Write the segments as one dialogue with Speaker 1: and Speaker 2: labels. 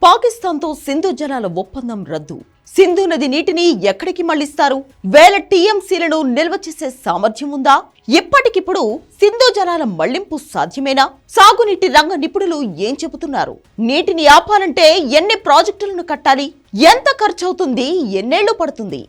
Speaker 1: పాకిస్తాన్తో సింధు జలాల ఒప్పందం రద్దు. సింధు నది నీటిని ఎక్కడికి మళ్లిస్తారు? వేల టీఎంసీలను నిల్వ చేసే సామర్థ్యం ఉందా? ఇప్పటికిప్పుడు సింధు జలాల మళ్లింపు సాధ్యమేనా? సాగునీటి రంగ నిపుణులు ఏం చెబుతున్నారు? నీటిని ఆపాలంటే ఎన్ని ప్రాజెక్టులను కట్టాలి? ఎంత ఖర్చవుతుంది? ఎన్నేళ్లు పడుతుంది?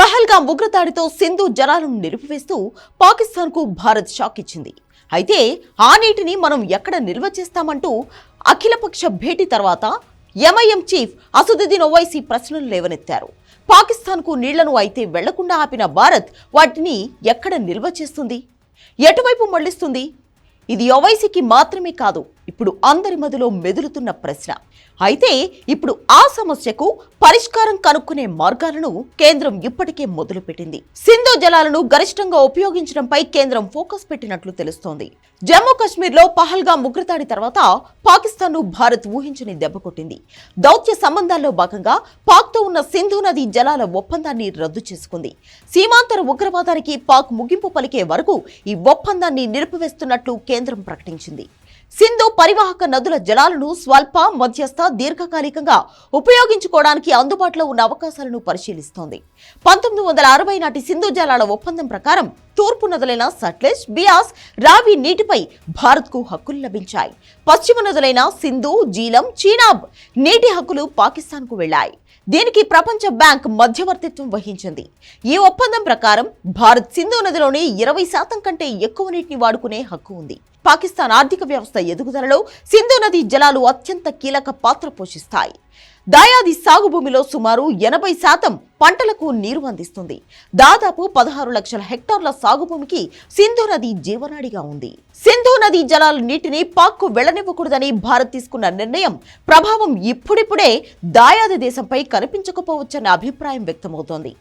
Speaker 1: పహల్గాం ఉగ్రదాడితో సింధు జలాలను నిలిపివేస్తూ పాకిస్తాన్కు భారత్ షాక్ ఇచ్చింది. అయితే ఆ నీటిని మనం ఎక్కడ నిల్వ చేస్తామంటూ అఖిలపక్ష భేటీ తర్వాత ఎంఐఎం చీఫ్ అసదుద్దీన్ ఓవైసీ ప్రశ్నలు లేవనెత్తారు. పాకిస్తాన్కు నీళ్లను అయితే వెళ్లకుండా ఆపిన భారత్ వాటిని ఎక్కడ నిల్వ చేస్తుంది? ఎటువైపు మళ్లిస్తుంది? ఇది ఓవైసీకి మాత్రమే కాదు, ఇప్పుడు అందరి మధ్యలో మెదులుతున్న ప్రశ్న. అయితే ఇప్పుడు ఆ సమస్యకు పరిష్కారం కనుక్కునే మార్గాలను కేంద్రం ఇప్పటికే మొదలుపెట్టింది. సింధు జలాలను గరిష్టంగా ఉపయోగించడంపై కేంద్రం ఫోకస్ పెట్టినట్లు తెలుస్తోంది. జమ్మూ కశ్మీర్లో పహల్గాం ఉగ్రదాడి తర్వాత పాకిస్తాన్ను భారత్ ఊహించని దెబ్బ కొట్టింది. దౌత్య సంబంధాల్లో భాగంగా పాక్తో ఉన్న సింధు నది జలాల ఒప్పందాన్ని రద్దు చేసుకుంది. సీమాంతర ఉగ్రవాదానికి పాక్ ముగింపు పలికే వరకు ఈ ఒప్పందాన్ని నిలిపివేస్తున్నట్లు కేంద్రం ప్రకటించింది. సింధు పరివాహక నదుల జలాలను స్వల్ప, మధ్యస్థ, దీర్ఘకాలికంగా ఉపయోగించుకోవడానికి అందుబాటులో ఉన్న అవకాశాలను పరిశీలిస్తోంది. 1960 నాటి సింధు జలాల ఒప్పందం ప్రకారం తూర్పు నదులైన సట్లెజ్, బియాస్, రావి నీటిపై భారత్కు హక్కులు లభించాయి. పశ్చిమ నదులైన సింధు, జీలం, చీనాబ్ నీటి హక్కులు పాకిస్తాన్కు వెళ్లాయి. దీనికి ప్రపంచ బ్యాంక్ మధ్యవర్తిత్వం వహించింది. ఈ ఒప్పందం ప్రకారం భారత్ సింధు నదిలోని 20% కంటే ఎక్కువ నీటిని వాడుకునే హక్కు ఉంది. పాకిస్తాన్ ఆర్థిక వ్యవస్థ ఎదుగుదలలో సింధు నది జలాలు అత్యంత కీలక పాత్ర పోషిస్తాయి. దాయాది సాగు భూమిలో సుమారు 80% పంటలకు నీరు అందిస్తుంది. దాదాపు 16 లక్షల హెక్టార్ల సాగు భూమికి సింధు నది జీవనాడిగా ఉంది. సింధు నది జలాల నీటిని పాక్కు వెళ్లనివ్వకూడదని భారత్ తీసుకున్న నిర్ణయం ప్రభావం ఇప్పుడిప్పుడే దాయాది దేశంపై కనిపించకపోవచ్చన్న అభిప్రాయం వ్యక్తమవుతోంది.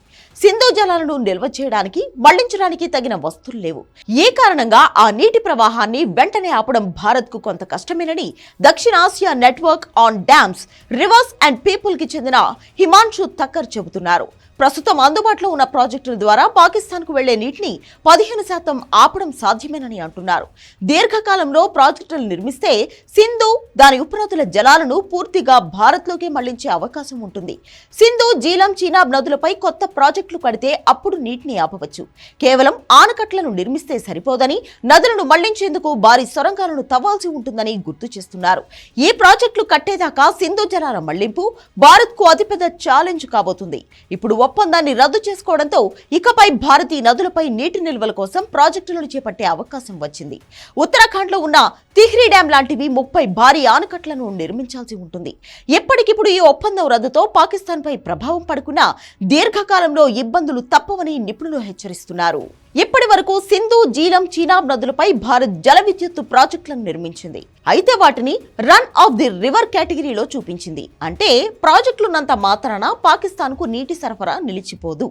Speaker 1: సింధు జలాలను నిల్వ చేయడానికి, మళ్లించడానికి తగిన వస్తువులు లేవు. ఈ కారణంగా ఆ నీటి ప్రవాహాన్ని వెంటనే ఆపడం భారత్కు కొంత కష్టమేనని దక్షిణాసియా network on dams, rivers and people కి చెందిన హిమాన్షు థక్కర్ చెబుతున్నారు. ప్రస్తుతం అందుబాటులో ఉన్న ప్రాజెక్టుల ద్వారా పాకిస్తాన్కు వెళ్లే నీటిని 15% ఆపడం సాధ్యమేనని అంటున్నారు. దీర్ఘకాలంలో ప్రాజెక్టులు నిర్మిస్తే సింధు, దాని ఉపనదుల జలాలను పూర్తిగా భారత్లోకి మళ్లించే అవకాశం ఉంటుంది. సింధు, జీలం, చీనాబ్ నదులపై కొత్త ప్రాజెక్టులు కడితే అప్పుడు నీటిని ఆపవచ్చు. కేవలం ఆనకట్లను నిర్మిస్తే సరిపోదని, నదులను మళ్లించేందుకు భారీ సొరంగాలను తవ్వాల్సి ఉంటుందని గుర్తు చేస్తున్నారు. ఈ ప్రాజెక్టులు కట్టేదాకా సింధు జలాల మళ్లింపు భారత్కు అతిపెద్ద ఛాలెంజ్ కాబోతుంది. ఇప్పుడు ఒప్పందాన్ని రద్దు చేసుకోవడంతో ఇకపై భారతీయ నదులపై నీటి నిల్వల కోసం ప్రాజెక్టులను చేపట్టే అవకాశం వచ్చింది. ఉత్తరాఖండ్లో ఉన్న తిహ్రీ డ్యాం లాంటివి 30 భారీ ఆనకట్లను నిర్మించాల్సి ఉంటుంది. ఎప్పటికిప్పుడు ఈ ఒప్పందం రద్దుతో పాకిస్తాన్పై ప్రభావం పడుకున్నా దీర్ఘకాలంలో ఇబ్బందులు తప్పవని నిపుణులు హెచ్చరిస్తున్నారు. ఇప్పటి వరకు సింధు, జీలం, చీనాబ్ నదులపై భారత్ జల విద్యుత్ ప్రాజెక్టులను నిర్మించింది. అయితే వాటిని రన్ ఆఫ్ ది రివర్ కేటగిరీలో చూపించింది. అంటే ప్రాజెక్టులున్నంత మాత్రాన పాకిస్తాన్కు నీటి సరఫరా నిలిచిపోదు.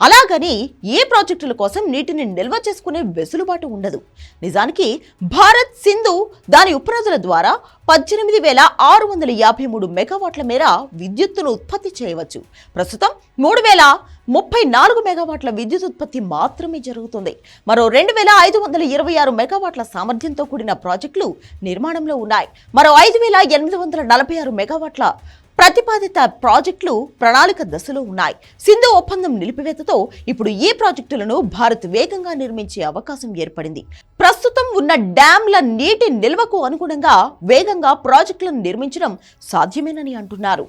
Speaker 1: అలాగని ఏ ప్రాజెక్టుల కోసం నీటిని నిల్వ చేసుకునే వెసులుబాటు ఉండదు. నిజానికి భారత్ సింధు, దాని ఉపనదుల ద్వారా 18,653 మెగావాట్ల మేర విద్యుత్తును ఉత్పత్తి చేయవచ్చు. ప్రస్తుతం 3,034 మెగావాట్ల విద్యుత్ ఉత్పత్తి మాత్రమే జరుగుతుంది. మరో 2,526 మెగావాట్ల సామర్థ్యంతో కూడిన ప్రాజెక్టులు నిర్మాణంలో ఉన్నాయి. మరో 5,846 మెగావాట్ల ప్రతిపాదిత ప్రాజెక్టులు ప్రణాళిక దశలో ఉన్నాయి. సింధు ఒప్పందం నిలిపివేతతో ఇప్పుడు ఈ ప్రాజెక్టులను భారత్ వేగంగా నిర్మించే అవకాశం ఏర్పడింది. ప్రస్తుతం ఉన్న డ్యాంల నీటి నిల్వకు అనుగుణంగా వేగంగా ప్రాజెక్టులను నిర్మించడం సాధ్యమేనని అంటున్నారు.